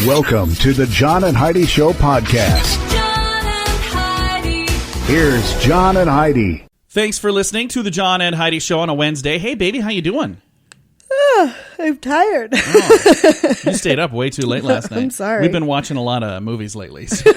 Welcome to the John and Heidi Show podcast. John and Heidi. Here's John and Heidi. Thanks for listening to the John and Heidi Show on a Wednesday. Hey, baby, how you doing? I'm tired. You stayed up way too late last night. I'm sorry. We've been watching a lot of movies lately. So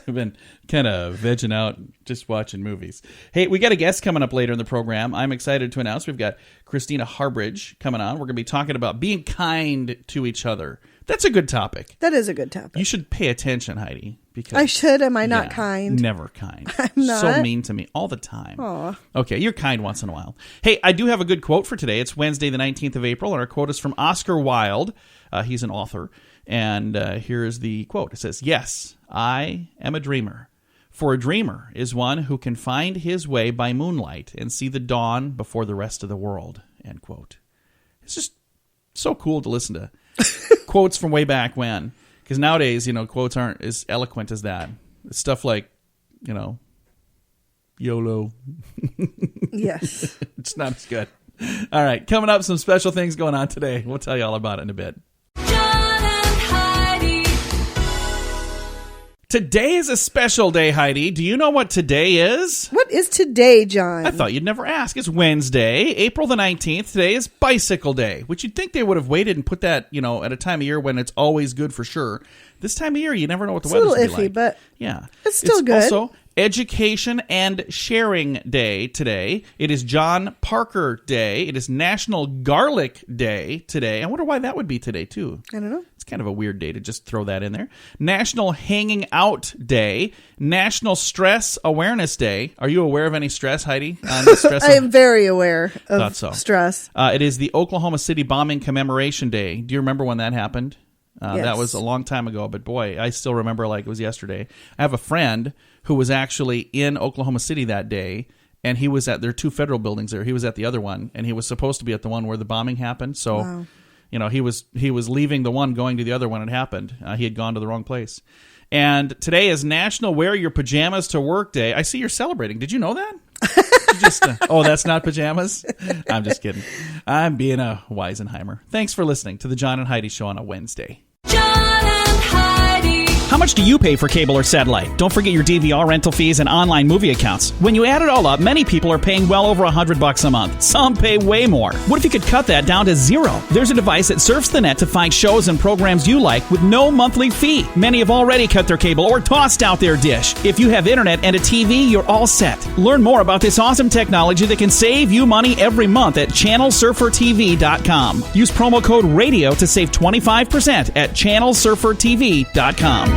we've been kind of vegging out just watching movies. Hey, we got a guest coming up later in the program. I'm excited to announce we've got Christina Harbridge coming on. We're going to be talking about being kind to each other. That's a good topic. That is a good topic. You should pay attention, Heidi. Because I should. Am I not kind? Never kind. I'm not. So mean to me all the time. Aw. Okay, you're kind once in a while. Hey, I do have a good quote for today. It's Wednesday, the 19th of April, and our quote is from Oscar Wilde. He's an author. And here's the quote. It says, "Yes, I am a dreamer. For a dreamer is one who can find his way by moonlight and see the dawn before the rest of the world." End quote. It's just so cool to listen to quotes from way back when. Because nowadays, quotes aren't as eloquent as that. It's stuff like, YOLO. Yes. It's not as good. All right, coming up, some special things going on today. We'll tell you all about it in a bit. John and Heidi. Today is a special day, Heidi. Do you know what today is? What is today, John? I thought you'd never ask. It's Wednesday, April the 19th. Today is Bicycle Day, which you'd think they would have waited and put that, at a time of year when it's always good for sure. This time of year, you never know what the weather's going to be like. It's a little iffy, but yeah, it's still good. Also, Education and Sharing Day today. It is John Parker Day. It is National Garlic Day today. I wonder why that would be today, too. I don't know. It's kind of a weird day to just throw that in there. National Hanging Out Day. National Stress Awareness Day. Are you aware of any stress, Heidi? I am very aware of stress. It is the Oklahoma City Bombing Commemoration Day. Do you remember when that happened? Yes. That was a long time ago, but boy, I still remember like it was yesterday. I have a friend who was actually in Oklahoma City that day, and he was at, there are two federal buildings there. He was at the other one, and he was supposed to be at the one where the bombing happened. So, wow. He was leaving the one, going to the other when it happened. He had gone to the wrong place. And today is National Wear Your Pajamas to Work Day. I see you're celebrating. Did you know that? That's not pajamas? I'm just kidding. I'm being a Weisenheimer. Thanks for listening to the John and Heidi Show on a Wednesday. John and Heidi. How much do you pay for cable or satellite? Don't forget your DVR rental fees and online movie accounts. When you add it all up, many people are paying well over $100 a month. Some pay way more. What if you could cut that down to zero? There's a device that surfs the net to find shows and programs you like with no monthly fee. Many have already cut their cable or tossed out their dish. If you have internet and a TV, you're all set. Learn more about this awesome technology that can save you money every month at channelsurfertv.com. Use promo code RADIO to save 25% at channelsurfertv.com.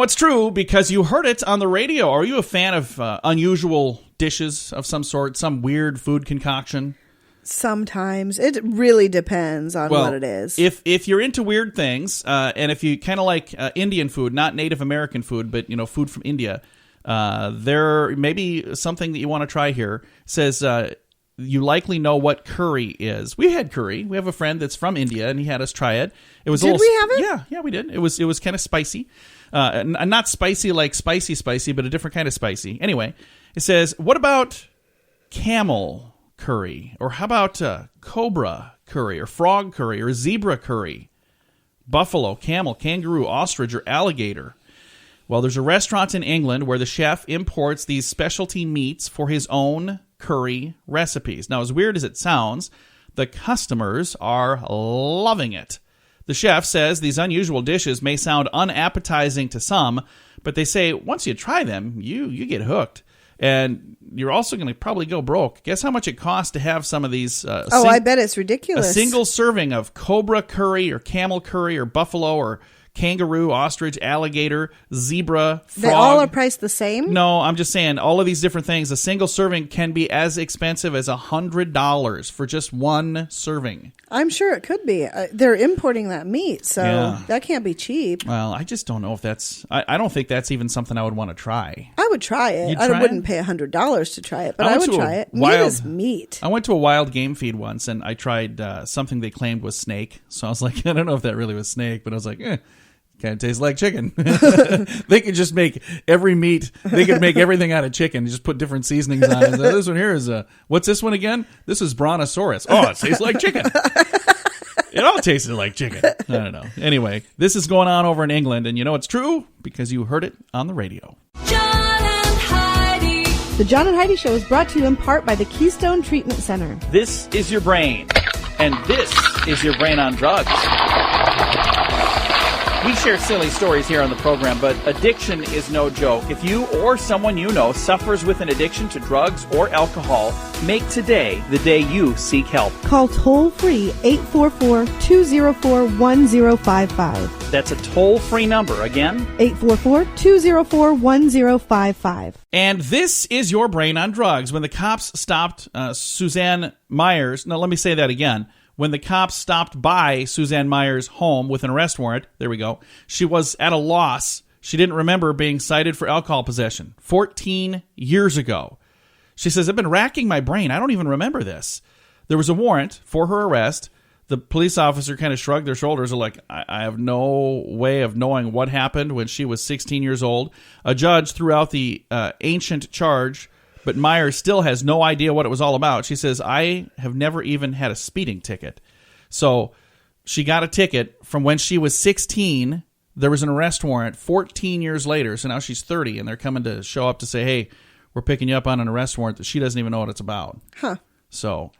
It's true because you heard it on the radio. Are you a fan of unusual dishes of some sort, some weird food concoction? Sometimes. It really depends on what it is. If you're into weird things, and if you kind of like Indian food, not Native American food, but food from India, there may be something that you want to try here. It says you likely know what curry is. We had curry. We have a friend that's from India, and he had us try it. It was Did we have it? Yeah, we did. It was kind of spicy. Not spicy like spicy, but a different kind of spicy. Anyway, it says, what about camel curry? Or how about cobra curry, or frog curry, or zebra curry? Buffalo, camel, kangaroo, ostrich, or alligator? Well, there's a restaurant in England where the chef imports these specialty meats for his own curry recipes. Now, as weird as it sounds, the customers are loving it. The chef says these unusual dishes may sound unappetizing to some, but they say once you try them, you get hooked. And you're also going to probably go broke. Guess how much it costs to have some of these? I bet it's ridiculous. A single serving of cobra curry or camel curry or buffalo or kangaroo, ostrich, alligator, zebra, frog. They all are priced the same? No, I'm just saying all of these different things. A single serving can be as expensive as $100 for just one serving. I'm sure it could be. They're importing that meat, so that can't be cheap. Well, I just don't know if that's... I don't think that's even something I would want to try. I would try it. I wouldn't pay $100 to try it, but I would try it. Meat is meat. I went to a wild game feed once, and I tried something they claimed was snake. So I was like, I don't know if that really was snake, but I was like, kind of tastes like chicken. They could just make every meat. They could make everything out of chicken. Just put different seasonings on it. This one here is what's this one again? This is Brontosaurus. Oh, it tastes like chicken. It all tasted like chicken. I don't know. Anyway, this is going on over in England, and you know it's true because you heard it on the radio. John and Heidi. The John and Heidi Show is brought to you in part by the Keystone Treatment Center. This is your brain, and this is your brain on drugs. We share silly stories here on the program, but addiction is no joke. If you or someone you know suffers with an addiction to drugs or alcohol, make today the day you seek help. Call toll-free 844-204-1055. That's a toll-free number. Again, 844-204-1055. And this is your brain on drugs. When the cops stopped Suzanne Myers, no, let me say that again. When the cops stopped by Suzanne Myers' home with an arrest warrant, there we go, she was at a loss. She didn't remember being cited for alcohol possession 14 years ago. She says, I've been racking my brain. I don't even remember this. There was a warrant for her arrest. The police officer kind of shrugged their shoulders, like, I have no way of knowing what happened when she was 16 years old. A judge threw out the ancient charge, but Myers still has no idea what it was all about. She says, I have never even had a speeding ticket. So she got a ticket from when she was 16. There was an arrest warrant 14 years later. So now she's 30, and they're coming to show up to say, hey, we're picking you up on an arrest warrant that she doesn't even know what it's about. Huh. So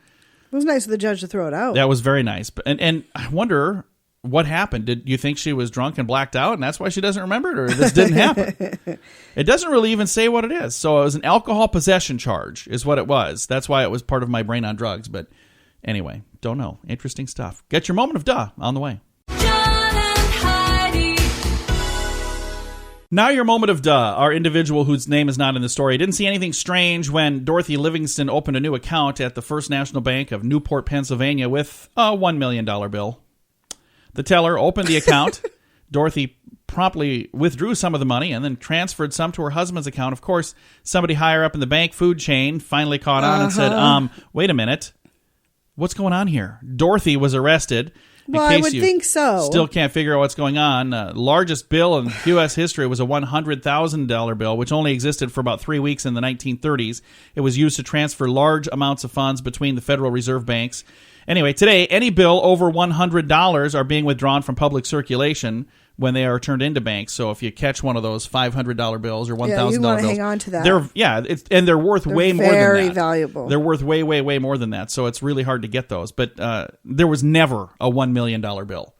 it was nice of the judge to throw it out. that was very nice. And I wonder what happened. Did you think she was drunk and blacked out, and that's why she doesn't remember it, or this didn't happen? It doesn't really even say what it is. So it was an alcohol possession charge is what it was. That's why it was part of my brain on drugs. But anyway, don't know. Interesting stuff. Get your moment of duh on the way. John and Heidi. Now your moment of duh. Our individual whose name is not in the story didn't see anything strange when Dorothy Livingston opened a new account at the First National Bank of Newport, Pennsylvania with a $1 million bill. The teller opened the account. Dorothy promptly withdrew some of the money and then transferred some to her husband's account. Of course, somebody higher up in the bank food chain finally caught on and said, wait a minute. What's going on here? Dorothy was arrested. Well, I would think so. Still can't figure out what's going on. Largest bill in U.S. history was a $100,000 bill, which only existed for about 3 weeks in the 1930s. It was used to transfer large amounts of funds between the Federal Reserve banks. Anyway, today, any bill over $100 are being withdrawn from public circulation when they are turned into banks. So if you catch one of those $500 bills or $1,000 bills, you want to hang on to that. They're worth way more than that. Very valuable. They're worth way, way, way more than that. So it's really hard to get those. But there was never a $1 million bill.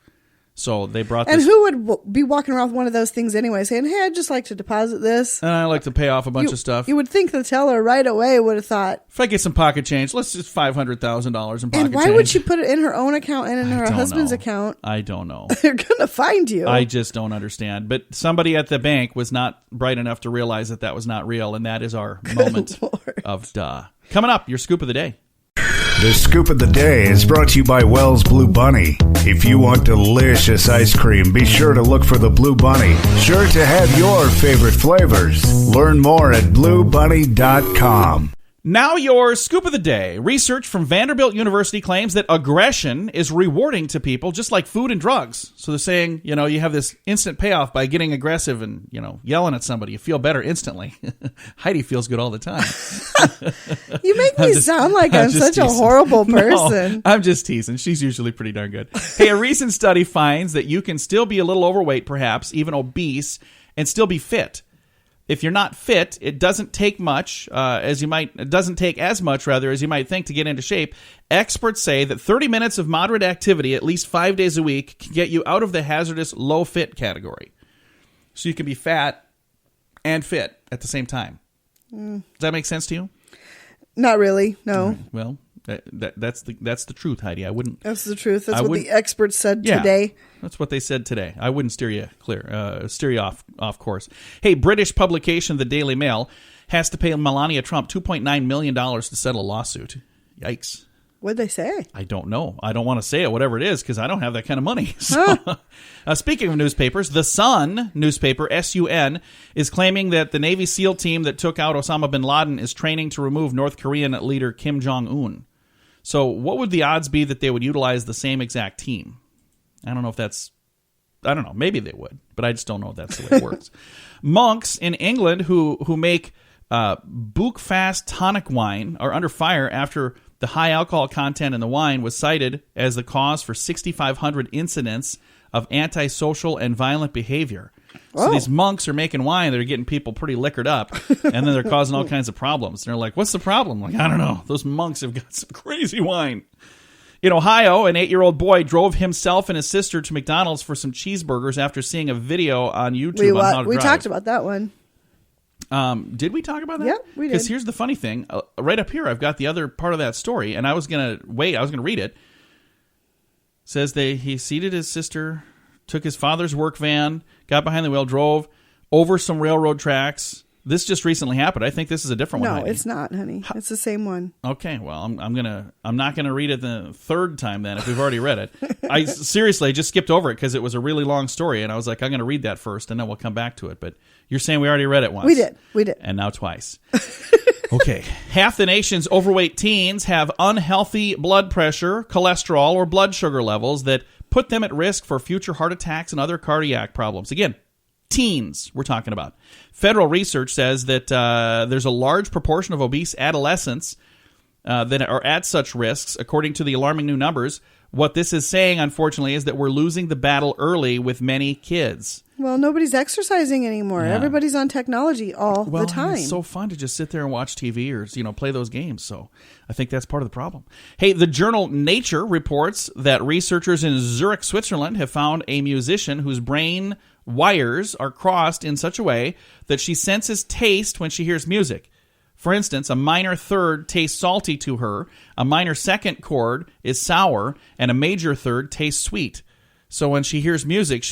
So they brought this. And who would be walking around with one of those things anyway, saying, hey, I'd just like to deposit this. And I like to pay off a bunch of stuff. You would think the teller right away would have thought, if I get some pocket change, let's just $500,000 in pocket change. And why would she put it in her own account and in her husband's account? I don't know. They're going to find you. I just don't understand. But somebody at the bank was not bright enough to realize that that was not real, and that is our moment of duh. Coming up, your scoop of the day. The Scoop of the Day is brought to you by Wells Blue Bunny. If you want delicious ice cream, be sure to look for the Blue Bunny. Sure to have your favorite flavors. Learn more at bluebunny.com. Now your scoop of the day. Research from Vanderbilt University claims that aggression is rewarding to people just like food and drugs. So they're saying, you have this instant payoff by getting aggressive and, yelling at somebody. You feel better instantly. Heidi feels good all the time. You make me sound like I'm such a horrible person. No, I'm just teasing. She's usually pretty darn good. Hey, a recent study finds that you can still be a little overweight, perhaps even obese, and still be fit. If you're not fit, it doesn't take much, it doesn't take as much as you might think to get into shape. Experts say that 30 minutes of moderate activity, at least 5 days a week, can get you out of the hazardous low fit category. So you can be fat and fit at the same time. Does that make sense to you? Not really, no. Well, that's the truth, Heidi. That's the truth. That's what the experts said today. That's what they said today. I wouldn't steer you off course. Hey, British publication The Daily Mail has to pay Melania Trump $2.9 million to settle a lawsuit. Yikes. What'd they say? I don't know. I don't want to say it, whatever it is, because I don't have that kind of money. So, speaking of newspapers, The Sun newspaper, SUN, is claiming that the Navy SEAL team that took out Osama bin Laden is training to remove North Korean leader Kim Jong-un. So what would the odds be that they would utilize the same exact team? I don't know. Maybe they would, but I just don't know if that's the way it works. Monks in England who make Buckfast tonic wine are under fire after The high alcohol content in the wine was cited as the cause for 6,500 incidents of antisocial and violent behavior. So these monks are making wine that are getting people pretty liquored up, and then they're causing all kinds of problems. And they're like, what's the problem? Like, I don't know. Those monks have got some crazy wine. In Ohio, an 8-year-old boy drove himself and his sister to McDonald's for some cheeseburgers after seeing a video on YouTube on how to we drive. talked about that one. Did we talk about that? Yeah, we did. Because here's the funny thing. Right up here, I've got the other part of that story, and I was going to wait. I was going to read it. It says he seated his sister, took his father's work van, got behind the wheel, drove over some railroad tracks. This just recently happened. I think this is a different one. No, Heidi. it's not, honey. It's the same one. Okay, well, I'm not gonna read it the third time then if we've already read it. I seriously just skipped over it because it was a really long story, and I was like, I'm gonna read that first, and then we'll come back to it. But you're saying we already read it once. We did, and now twice. Okay, half the nation's overweight teens have unhealthy blood pressure, cholesterol, or blood sugar levels that put them at risk for future heart attacks and other cardiac problems. Again, teens we're talking about. Federal research says that there's a large proportion of obese adolescents that are at such risks, according to the alarming new numbers. What this is saying, unfortunately, is that we're losing the battle early with many kids. Well, nobody's exercising anymore. Yeah. Everybody's on technology all the time. It's so fun to just sit there and watch TV or play those games. So I think that's part of the problem. Hey, the journal Nature reports that researchers in Zurich, Switzerland have found a musician whose brain wires are crossed in such a way that she senses taste when she hears music. For instance, a minor third tastes salty to her, a minor second chord is sour, and a major third tastes sweet. So when she hears music,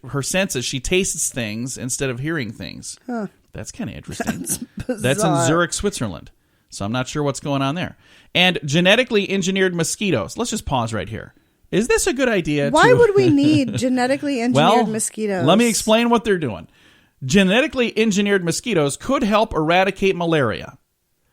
her senses, she tastes things instead of hearing things. Huh. That's kind of interesting. That's in Zurich, Switzerland. So I'm not sure what's going on there. And genetically engineered mosquitoes. Let's just pause right here. Is this a good idea? Why would we need genetically engineered mosquitoes? Let me explain what they're doing. Genetically engineered mosquitoes could help eradicate malaria.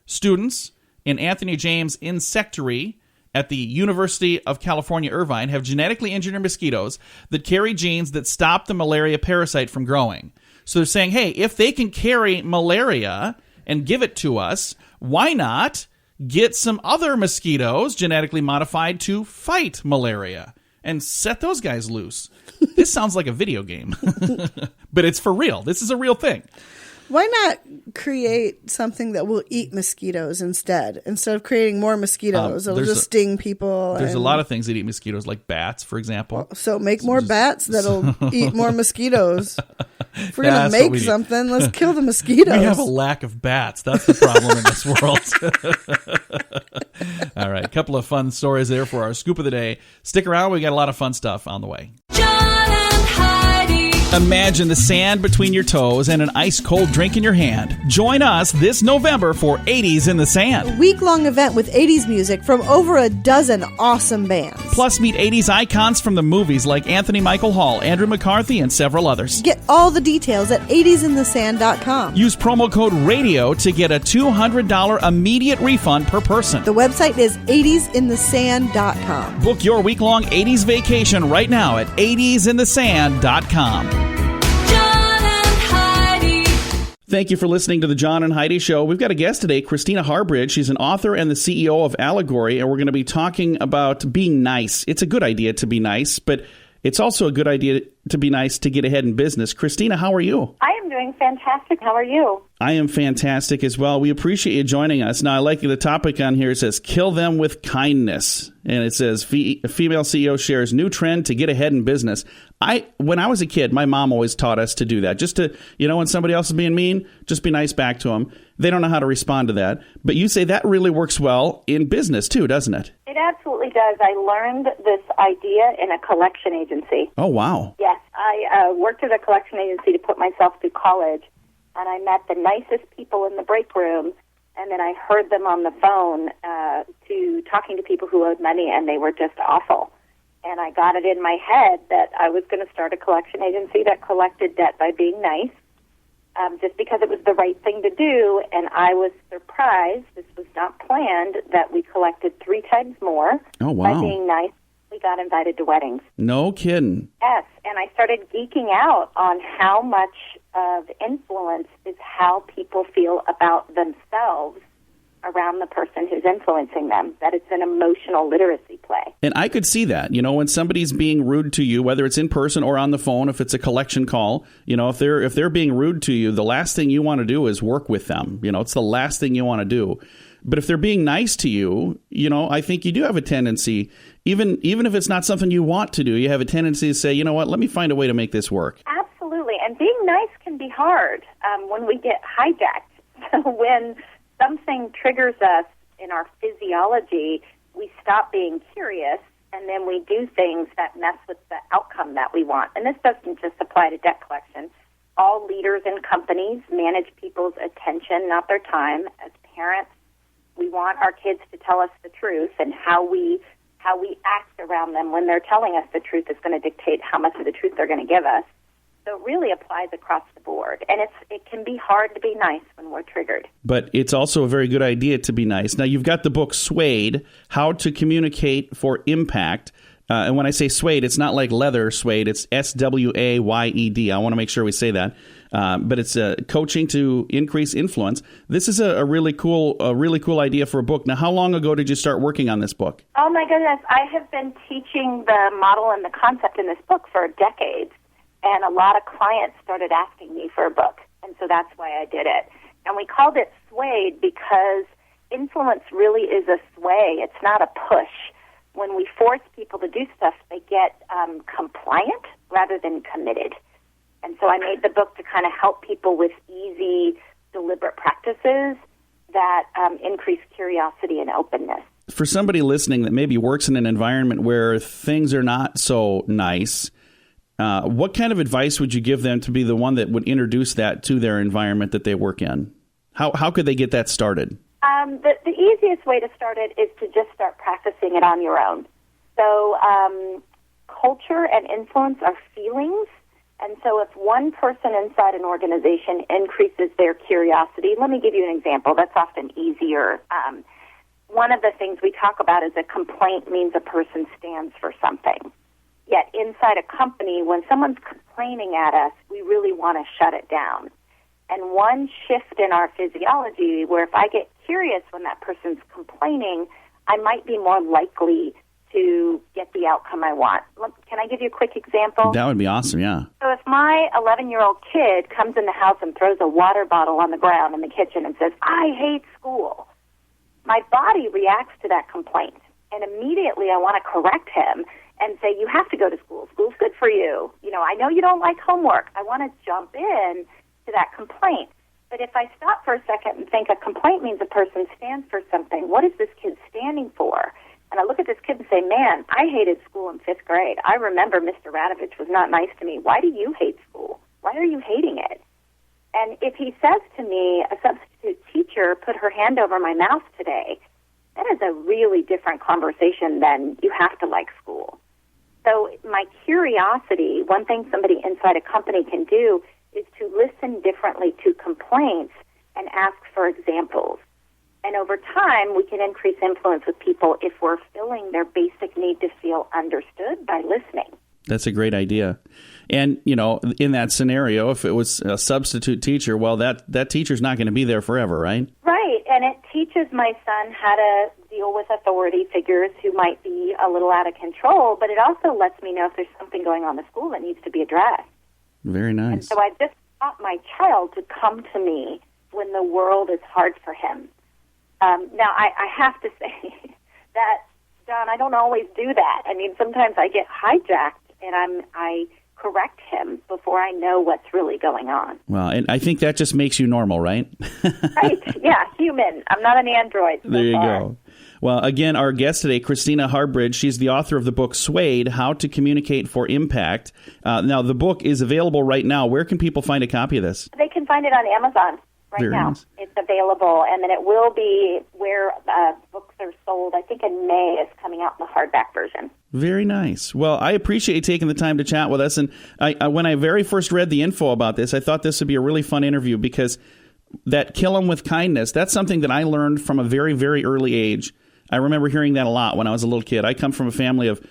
Students in Anthony James Insectary at the University of California, Irvine, have genetically engineered mosquitoes that carry genes that stop the malaria parasite from growing. So they're saying, hey, if they can carry malaria and give it to us, why not get some other mosquitoes genetically modified to fight malaria and set those guys loose? This sounds like a video game, but it's for real. This is a real thing. Why not create something that will eat mosquitoes instead of creating more mosquitoes? It'll just sting people. There's a lot of things that eat mosquitoes, like bats, for example. So make more bats that'll eat more mosquitoes. If we're going to make something, let's kill the mosquitoes. We have a lack of bats. That's the problem in this world. All right, a couple of fun stories there for our scoop of the day. Stick around. We got a lot of fun stuff on the way. John and Heidi. Imagine the sand between your toes and an ice-cold drink in your hand. Join us this November for 80s in the Sand. Week-long event with 80s music from over a dozen awesome bands. Plus, meet 80s icons from the movies like Anthony Michael Hall, Andrew McCarthy, and several others. Get all the details at 80sinthesand.com. Use promo code RADIO to get a $200 immediate refund per person. The website is 80sinthesand.com. Book your week-long 80s vacation right now at 80sinthesand.com. Thank you for listening to the John and Heidi Show. We've got a guest today, Christina Harbridge. She's an author and the CEO of Allegory, and we're going to be talking about being nice. It's a good idea to be nice, but it's also a good idea to be nice to get ahead in business. Christina, how are you? I am doing fantastic. How are you? I am fantastic as well. We appreciate you joining us. Now, I like the topic on here. It says, kill them with kindness. And it says, a female CEO shares new trend to get ahead in business. When I was a kid, my mom always taught us to do that. Just to, when somebody else is being mean, just be nice back to them. They don't know how to respond to that. But you say that really works well in business too, doesn't it? It absolutely does. I learned this idea in a collection agency. Oh, wow. Yes. I worked at a collection agency to put myself through college, and I met the nicest people in the break room, and then I heard them on the phone to talking to people who owed money, and they were just awful. And I got it in my head that I was going to start a collection agency that collected debt by being nice, just because it was the right thing to do. And I was surprised, this was not planned, that we collected 3 times more by being nice. We got invited to weddings. No kidding. Yes, and I started geeking out on how much of influence is how people feel about themselves around the person who's influencing them, that it's an emotional literacy play. And I could see that, when somebody's being rude to you, whether it's in person or on the phone, if it's a collection call, if they're being rude to you, the last thing you want to do is work with them. It's the last thing you want to do. But if they're being nice to you, I think you do have a tendency, even if it's not something you want to do, you have a tendency to say, you know what, let me find a way to make this work. Absolutely. And being nice can be hard when we get hijacked. So when something triggers us in our physiology, we stop being curious, and then we do things that mess with the outcome that we want. And this doesn't just apply to debt collection. All leaders in companies manage people's attention, not their time. As parents, we want our kids to tell us the truth, and how we act around them when they're telling us the truth is going to dictate how much of the truth they're going to give us. So it really applies across the board. And it can be hard to be nice when we're triggered. But it's also a very good idea to be nice. Now, you've got the book Swayed, How to Communicate for Impact. And when I say suede, it's not like leather suede. It's SWAYED. I want to make sure we say that. But it's coaching to increase influence. This is a really cool idea for a book. Now, how long ago did you start working on this book? Oh, my goodness. I have been teaching the model and the concept in this book for decades. And a lot of clients started asking me for a book. And so that's why I did it. And we called it Swayed because influence really is a sway. It's not a push. When we force people to do stuff, they get compliant rather than committed. And so I made the book to kind of help people with easy, deliberate practices that increase curiosity and openness. For somebody listening that maybe works in an environment where things are not so nice, what kind of advice would you give them to be the one that would introduce that to their environment that they work in? How could they get that started? The easiest way to start it is to just start practicing it on your own. So culture and influence are feelings. And so if one person inside an organization increases their curiosity, let me give you an example. That's often easier. One of the things we talk about is a complaint means a person stands for something. Yet inside a company, when someone's complaining at us, we really want to shut it down. And one shift in our physiology, where if I get curious when that person's complaining, I might be more likely to get the outcome I want. Can I give you a quick example? That would be awesome, yeah. So if my 11-year-old kid comes in the house and throws a water bottle on the ground in the kitchen and says, I hate school, my body reacts to that complaint. And immediately I want to correct him and say, you have to go to school. School's good for you. I know you don't like homework. I want to jump in to that complaint. But if I stop for a second and think a complaint means a person stands for something, what is this kid standing for? And I look at this kid and say, man, I hated school in 5th grade. I remember Mr. Radovich was not nice to me. Why do you hate school? Why are you hating it? And if he says to me, a substitute teacher put her hand over my mouth today, that is a really different conversation than you have to like school. So my curiosity, one thing somebody inside a company can do is to listen differently to complaints and ask for examples. And over time, we can increase influence with people if we're filling their basic need to feel understood by listening. That's a great idea. And, in that scenario, if it was a substitute teacher, well, that teacher's not going to be there forever, right? Right. And it teaches my son how to deal with authority figures who might be a little out of control, but it also lets me know if there's something going on in the school that needs to be addressed. Very nice. And so I just taught my child to come to me when the world is hard for him. Now, I have to say that, John, I don't always do that. I mean, sometimes I get hijacked and I correct him before I know what's really going on. Well, and I think that just makes you normal, right? Right. Yeah, human. I'm not an android. There you go. Well, again, our guest today, Christina Harbridge, she's the author of the book Swayed, How to Communicate for Impact. Now, the book is available right now. Where can people find a copy of this? They can find it on Amazon Very now. Nice. It's available, and then it will be where books are sold. I think in May it's coming out in the hardback version. Very nice. Well, I appreciate you taking the time to chat with us. And when I very first read the info about this, I thought this would be a really fun interview because that kill 'em with kindness, that's something that I learned from a very, very early age. I remember hearing that a lot when I was a little kid. I come from a family of,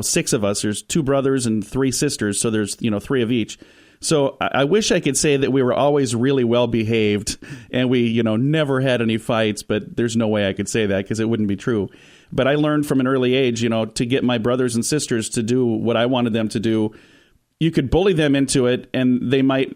6 of us. There's 2 brothers and 3 sisters, so there's, 3 of each. So I wish I could say that we were always really well behaved and we, never had any fights, but there's no way I could say that because it wouldn't be true. But I learned from an early age, to get my brothers and sisters to do what I wanted them to do. You could bully them into it and they might,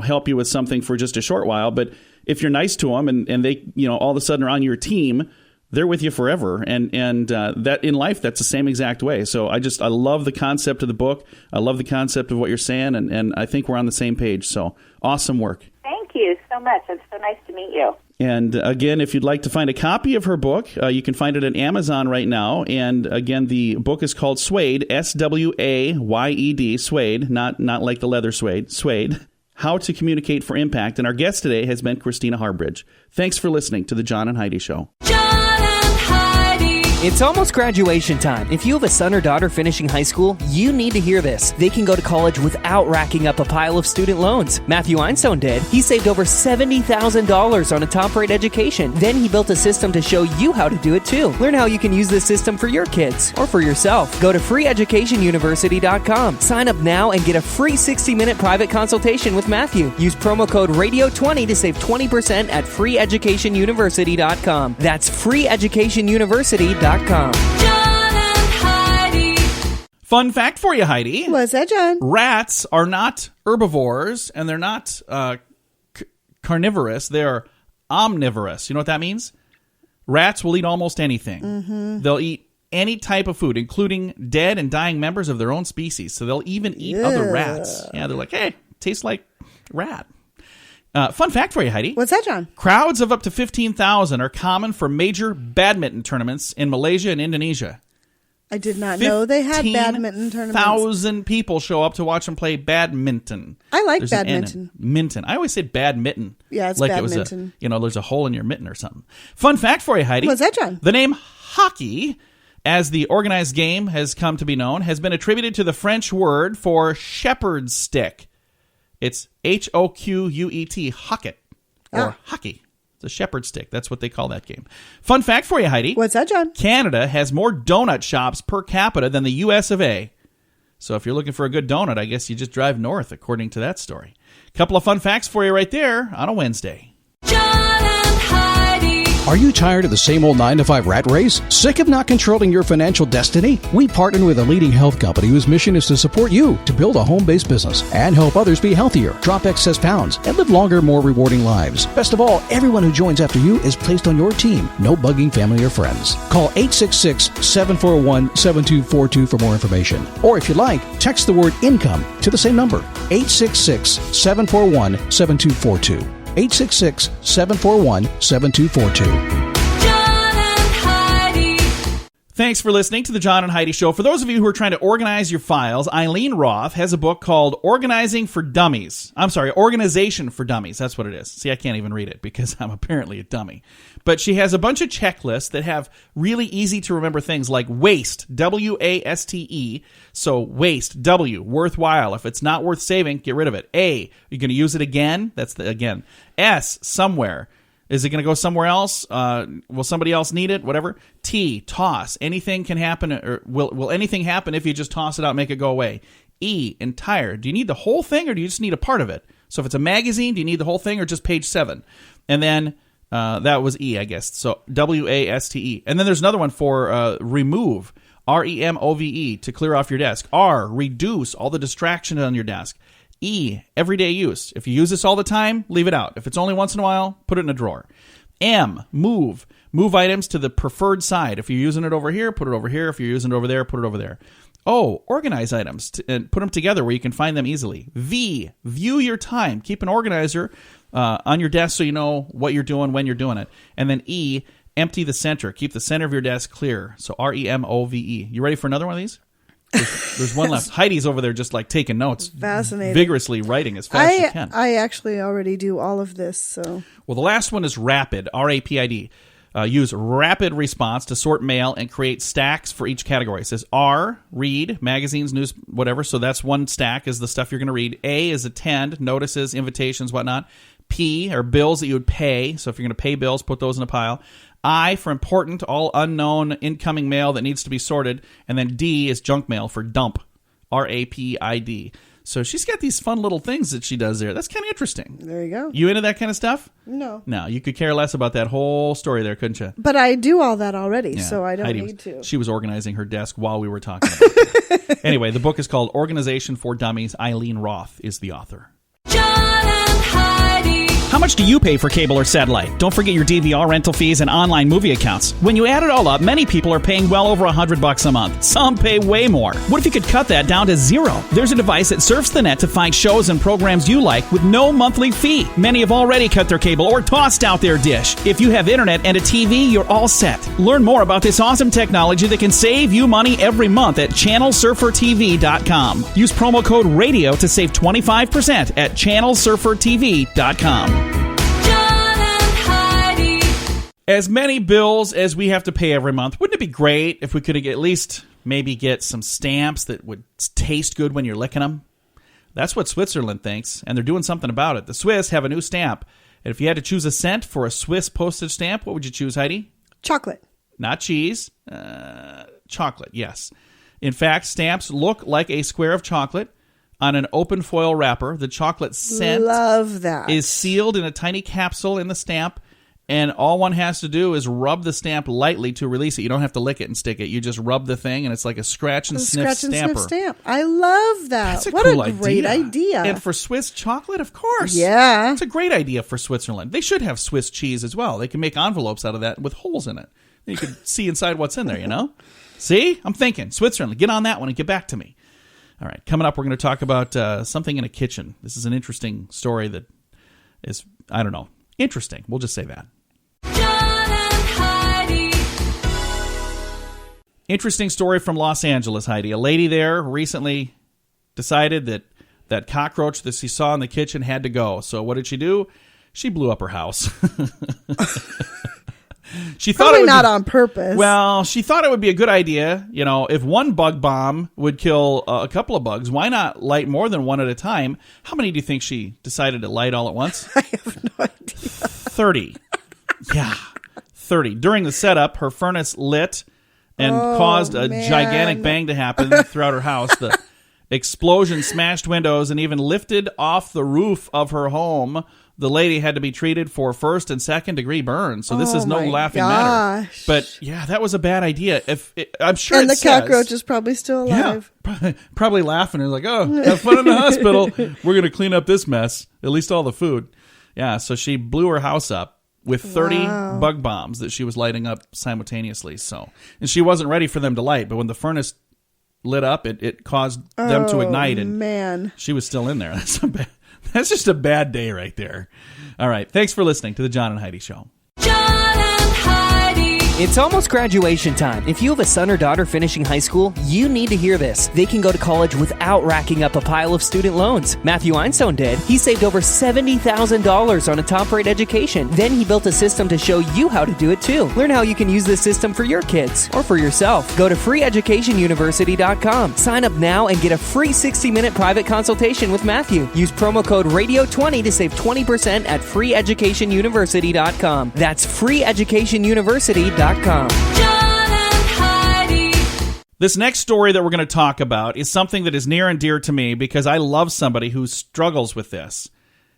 help you with something for just a short while. But if you're nice to them and they, all of a sudden are on your team, they're with you forever. And that in life, that's the same exact way. So I love the concept of the book. I love the concept of what you're saying. And I think we're on the same page. So awesome work. Thank you so much. It's so nice to meet you. And again, if you'd like to find a copy of her book, you can find it at Amazon right now. And again, the book is called Swayed, S-W-A-Y-E-D, Swayed, not like the leather suede, Swayed, How to Communicate for Impact. And our guest today has been Christina Harbridge. Thanks for listening to The John and Heidi Show. John and Heidi. It's almost graduation time. If you have a son or daughter finishing high school, you need to hear this. They can go to college without racking up a pile of student loans. Matthew Einstein did. He saved over $70,000 on a top-rate education. Then he built a system to show you how to do it too. Learn how you can use this system for your kids or for yourself. Go to freeeducationuniversity.com. Sign up now and get a free 60-minute private consultation with Matthew. Use promo code RADIO20 to save 20% at freeeducationuniversity.com. That's freeeducationuniversity.com. John and Heidi. Fun fact for you, Heidi. What's that, John? Rats are not herbivores, and they're not carnivorous. They're omnivorous. You know what that means? Rats will eat almost anything. Mm-hmm. They'll eat any type of food, including dead and dying members of their own species. So they'll even eat other rats. Yeah, they're like, hey, tastes like rat. Fun fact for you, Heidi. What's that, John? Crowds of up to 15,000 are common for major badminton tournaments in Malaysia and Indonesia. I did not know they had badminton tournaments. 1,000 people show up to watch them play badminton. I like There's badminton. Minton. I always say badminton. Yeah, it's like badminton. It was there's a hole in your mitten or something. Fun fact for you, Heidi. What's that, John? The name hockey, as the organized game has come to be known, has been attributed to the French word for shepherd's stick. It's H-O-Q-U-E-T, hocket, or hockey. It's a shepherd's stick. That's what they call that game. Fun fact for you, Heidi. What's that, John? Canada has more donut shops per capita than the U.S. of A. So if you're looking for a good donut, I guess you just drive north, according to that story. Couple of fun facts for you right there on a Wednesday. John and Heidi. Are you tired of the same old 9-to-5 rat race? Sick of not controlling your financial destiny? We partnered with a leading health company whose mission is to support you to build a home-based business and help others be healthier, drop excess pounds, and live longer, more rewarding lives. Best of all, everyone who joins after you is placed on your team. No bugging family or friends. Call 866-741-7242 for more information. Or if you'd like, text the word income to the same number, 866-741-7242. 866-741-7242. John and Heidi. Thanks for listening to the John and Heidi Show. For those of you who are trying to organize your files, Eileen Roth has a book called Organization for Dummies. That's what it is. See, I can't even read it because I'm apparently a dummy. But she has a bunch of checklists that have really easy to remember things like waste, W-A-S-T-E. So waste, W, worthwhile. If it's not worth saving, get rid of it. A, you're going to use it again? That's the again. S, somewhere. Is it going to go somewhere else? Will somebody else need it? Whatever. T, toss. Anything can happen, or will anything happen if you just toss it out and make it go away? E, entire. Do you need the whole thing or do you just need a part of it? So if it's a magazine, do you need the whole thing or just page 7? And then that was E, I guess. So W-A-S-T-E. And then there's another one for remove. R-E-M-O-V-E, to clear off your desk. R, reduce all the distractions on your desk. E, everyday use. If you use this all the time, leave it out. If it's only once in a while, put it in a drawer. M, move. Move items to the preferred side. If you're using it over here, put it over here. If you're using it over there, put it over there. O, organize items and put them together where you can find them easily. V, view your time. Keep an organizer on your desk so you know what you're doing when you're doing it. And then E, empty the center. Keep the center of your desk clear. So R-E-M-O-V-E. You ready for another one of these? There's one left. Heidi's over there just like taking notes. Fascinating. Vigorously writing as fast as you can. I actually already do all of this. So. Well, the last one is rapid, R-A-P-I-D. Use rapid response to sort mail and create stacks for each category. It says R, read, magazines, news, whatever. So that's one stack is the stuff you're going to read. A is attend, notices, invitations, whatnot. P are bills that you would pay. So if you're going to pay bills, put those in a pile. I for important, all unknown incoming mail that needs to be sorted. And then D is junk mail for dump, R-A-P-I-D. So she's got these fun little things that she does there. That's kind of interesting. There you go. You into that kind of stuff? No. No, you could care less about that whole story there, couldn't you? But I do all that already, Yeah. so I don't Heidi need to. She was organizing her desk while we were talking about it. Anyway, the book is called Organization for Dummies. Eileen Roth is the author. John and Heidi. How much do you pay for cable or satellite? Don't forget your DVR rental fees and online movie accounts. When you add it all up, many people are paying well over $100 a month. Some pay way more. What if you could cut that down to zero? There's a device that surfs the net to find shows and programs you like with no monthly fee. Many have already cut their cable or tossed out their dish. If you have internet and a TV, you're all set. Learn more about this awesome technology that can save you money every month at channelsurfertv.com. Use promo code RADIO to save 25% at channelsurfertv.com. As many bills as we have to pay every month, wouldn't it be great if we could at least maybe get some stamps that would taste good when you're licking them? That's what Switzerland thinks, and they're doing something about it. The Swiss have a new stamp, and if you had to choose a scent for a Swiss postage stamp, what would you choose, Heidi? Chocolate. Not cheese. Chocolate, yes. In fact, stamps look like a square of chocolate on an open foil wrapper. The chocolate scent Love that. is sealed in a tiny capsule in the stamp, and all one has to do is rub the stamp lightly to release it. You don't have to lick it and stick it. You just rub the thing, and it's like a scratch and sniff Scratch and stamper. sniff stamp. I love that. That's a what cool a great idea. And for Swiss chocolate, of course. Yeah. It's a great idea for Switzerland. They should have Swiss cheese as well. They can make envelopes out of that with holes in it. You can see inside what's in there, you know? See? I'm thinking. Switzerland, get on that one and get back to me. All right, coming up, we're going to talk about something in a kitchen. This is an interesting story that is, I don't know, interesting. We'll just say that. John and Heidi. Interesting story from Los Angeles, Heidi. A lady there recently decided that that cockroach that she saw in the kitchen had to go. So what did she do? She blew up her house. She thought Probably it would not be, on purpose. Well, she thought it would be a good idea. You know, if one bug bomb would kill a couple of bugs, why not light more than one at a time? How many do you think she decided to light all at once? I have no idea. 30. Yeah, 30. During the setup, her furnace lit and caused a gigantic bang to happen throughout her house. The explosion smashed windows and even lifted off the roof of her home. The lady had to be treated for first and second degree burns. So this is no laughing matter. But yeah, that was a bad idea. I'm sure. And the cockroach is probably still alive. Yeah, probably laughing. They're like, "Oh, have fun in the hospital. We're going to clean up this mess. At least all the food." Yeah. So she blew her house up with 30 bug bombs that she was lighting up simultaneously. So, and she wasn't ready for them to light. But when the furnace lit up, it caused them to ignite, and man, she was still in there. That's just a bad day right there. All right. Thanks for listening to the John and Heidi Show. John and Heidi. It's almost graduation time. If you have a son or daughter finishing high school, you need to hear this. They can go to college without racking up a pile of student loans. Matthew Einstone did. He saved over $70,000 on a top-rate education. Then he built a system to show you how to do it too. Learn how you can use this system for your kids or for yourself. Go to freeeducationuniversity.com. Sign up now and get a free 60-minute private consultation with Matthew. Use promo code RADIO20 to save 20% at freeeducationuniversity.com. That's freeeducationuniversity.com. John and Heidi. This next story that we're going to talk about is something that is near and dear to me because I love somebody who struggles with this.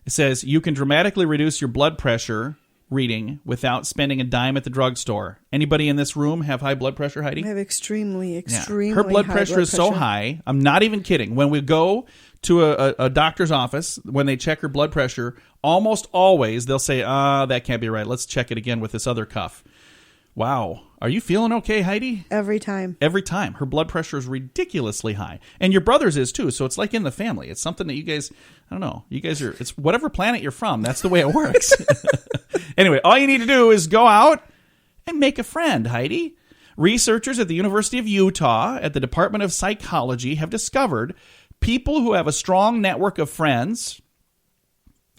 It says, you can dramatically reduce your blood pressure reading without spending a dime at the drugstore. Anybody in this room have high blood pressure, Heidi? I have extremely Her blood pressure is so high. I'm not even kidding. When we go to a doctor's office, when they check her blood pressure, almost always they'll say, that can't be right. Let's check it again with this other cuff. Wow. Are you feeling okay, Heidi? Every time. Every time. Her blood pressure is ridiculously high. And your brother's is too, so it's like in the family. It's something that you guys, I don't know, you guys are, it's whatever planet you're from. That's the way it works. Anyway, all you need to do is go out and make a friend, Heidi. Researchers at the University of Utah at the Department of Psychology have discovered people who have a strong network of friends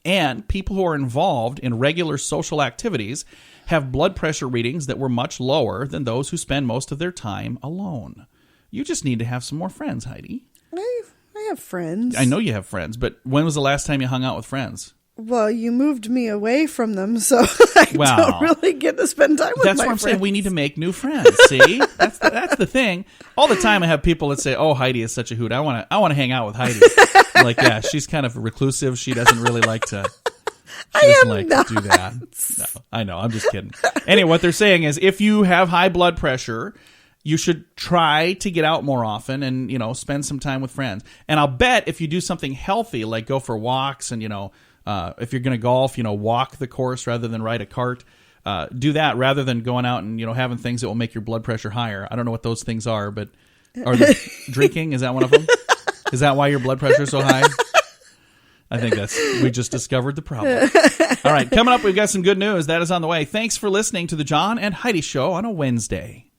and people who are involved in regular social activities have blood pressure readings that were much lower than those who spend most of their time alone. You just need to have some more friends, Heidi. I have friends. I know you have friends, but when was the last time you hung out with friends? Well, you moved me away from them, so I don't really get to spend time with That's my what I'm saying. friends. We need to make new friends. See, that's the thing. All the time, I have people that say, "Oh, Heidi is such a hoot. I want to hang out with Heidi." I'm like, yeah, she's kind of reclusive. She doesn't really like to. She doesn't like to do that. No, I know. I'm just kidding. Anyway, what they're saying is, if you have high blood pressure, you should try to get out more often and, spend some time with friends. And I'll bet if you do something healthy, like go for walks and, if you're going to golf, walk the course rather than ride a cart, do that rather than going out and, having things that will make your blood pressure higher. I don't know what those things are, but are they drinking? Is that one of them? Is that why your blood pressure is so high? I think we just discovered the problem. All right, coming up, we've got some good news. That is on the way. Thanks for listening to the John and Heidi Show on a Wednesday.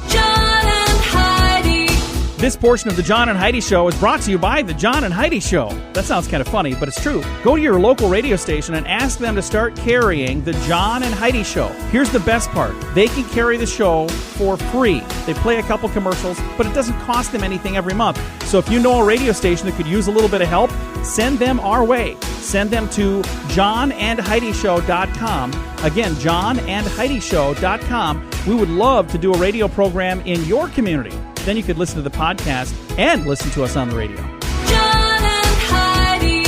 John and Heidi. This portion of the John and Heidi Show is brought to you by the John and Heidi Show. That sounds kind of funny, but it's true. Go to your local radio station and ask them to start carrying the John and Heidi Show. Here's the best part. They can carry the show for free. They play a couple commercials, but it doesn't cost them anything every month. So if you know a radio station that could use a little bit of help, send them our way. Send them to johnandheidishow.com. Again, johnandheidishow.com. We would love to do a radio program in your community. Then you could listen to the podcast and listen to us on the radio. John and Heidi.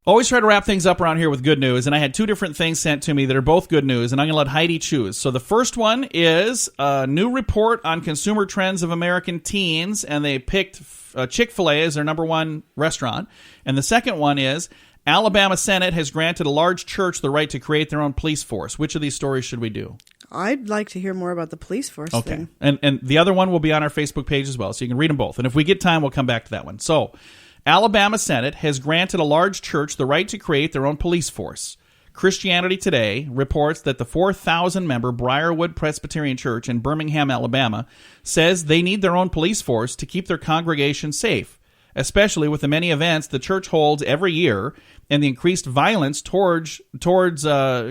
Always try to wrap things up around here with good news, and I had two different things sent to me that are both good news, and I'm going to let Heidi choose. So the first one is a new report on consumer trends of American teens, and they picked Chick-fil-A as their number one restaurant. And the second one is Alabama Senate has granted a large church the right to create their own police force. Which of these stories should we do? I'd like to hear more about the police force thing. And the other one will be on our Facebook page as well, so you can read them both. And if we get time, we'll come back to that one. So, Alabama Senate has granted a large church the right to create their own police force. Christianity Today reports that the 4,000-member Briarwood Presbyterian Church in Birmingham, Alabama, says they need their own police force to keep their congregation safe, especially with the many events the church holds every year and the increased violence towards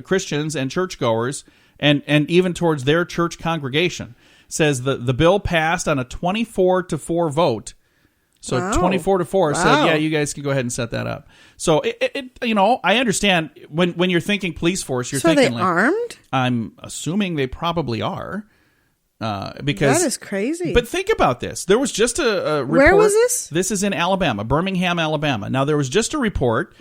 Christians and churchgoers and even towards their church congregation. Says the bill passed on a 24-4 vote. So wow. 24-4 said, wow. yeah, you guys can go ahead and set that up. So I understand when you're thinking police force, you're thinking they like armed? I'm assuming they probably are. Because that is crazy. But think about this. There was just a report. Where was this? This is in Alabama, Birmingham, Alabama. Now, there was just a report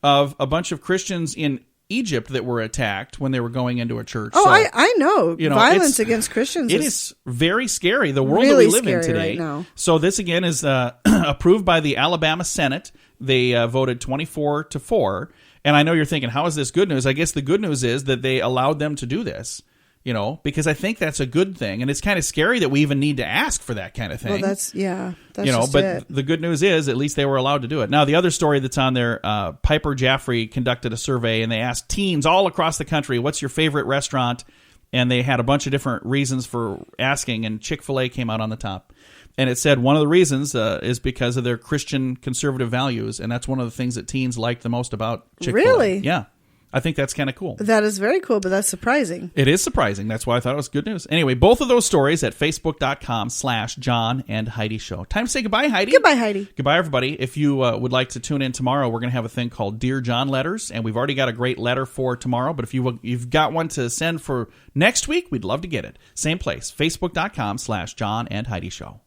of a bunch of Christians in Egypt that were attacked when they were going into a church. Oh, so, I know. Violence against Christians is very scary. The world really that we live in today. right now. So this, again, is approved by the Alabama Senate. They voted 24-4. And I know you're thinking, how is this good news? I guess the good news is that they allowed them to do this. Because I think that's a good thing. And it's kind of scary that we even need to ask for that kind of thing. Well, that's but it. The good news is at least they were allowed to do it. Now, the other story that's on there, Piper Jaffray conducted a survey, and they asked teens all across the country, what's your favorite restaurant? And they had a bunch of different reasons for asking, and Chick-fil-A came out on the top. And it said one of the reasons is because of their Christian conservative values, and that's one of the things that teens like the most about Chick-fil-A. Really? Yeah. I think that's kind of cool. That is very cool, but that's surprising. It is surprising. That's why I thought it was good news. Anyway, both of those stories at facebook.com/John and Heidi Show. Time to say goodbye, Heidi. Goodbye, Heidi. Goodbye, everybody. If you would like to tune in tomorrow, we're going to have a thing called Dear John Letters, and we've already got a great letter for tomorrow, but if you've got one to send for next week, we'd love to get it. Same place, facebook.com/John and Heidi Show.